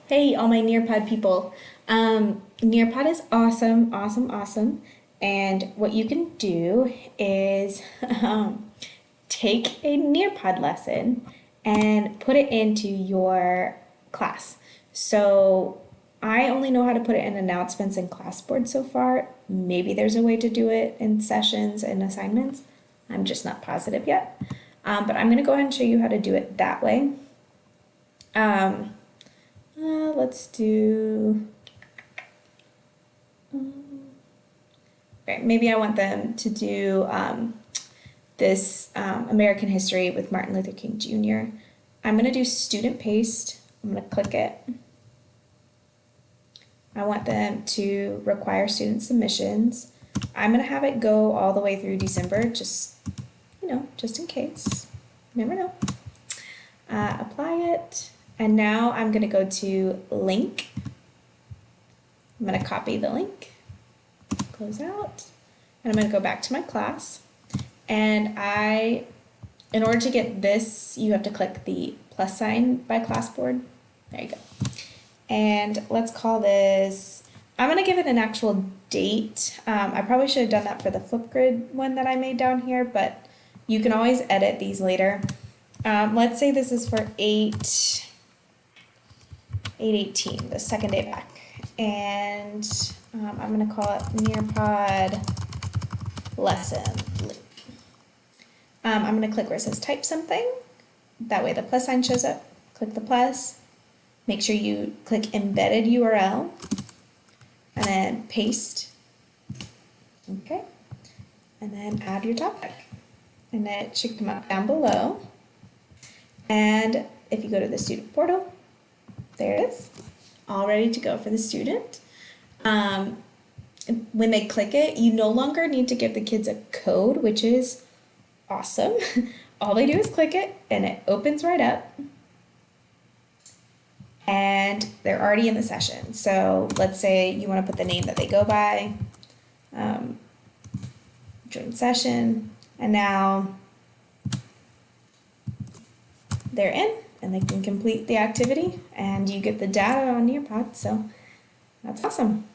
Hey, all my Nearpod people. Nearpod is awesome, awesome, awesome. And what you can do is take a Nearpod lesson and put it into your class. So I only know how to put it in announcements and classboard so far. Maybe there's a way to do it in sessions and assignments. I'm just not positive yet. But I'm going to go ahead and show you how to do it that way. Um, let's do, okay, maybe I want them to do this American history with Martin Luther King Jr. I'm going to do student paste. I'm going to click it. I want them to require student submissions. I'm going to have it go all the way through December, just in case. You never know. Apply it. And now I'm going to go to link. I'm going to copy the link, close out, and I'm going to go back to my class. And in order to get this, you have to click the plus sign by classboard. There you go. And let's call this, I'm going to give it an actual date. I probably should have done that for the Flipgrid one that I made down here, but you can always edit these later. Let's say this is for 8/18, the second day back. And I'm going to call it Nearpod lesson loop. I'm going to click where it says type something. That way the plus sign shows up. Click the plus. Make sure you click embedded URL and then paste. Okay. And then add your topic. And then it should come up down below. And if you go to the student portal, there it is, all ready to go for the student. When they click it, you no longer need to give the kids a code, which is awesome. All they do is click it and it opens right up and they're already in the session. So let's say you want to put the name that they go by, join session, and now they're in and they can complete the activity and you get the data on Nearpod. So that's awesome.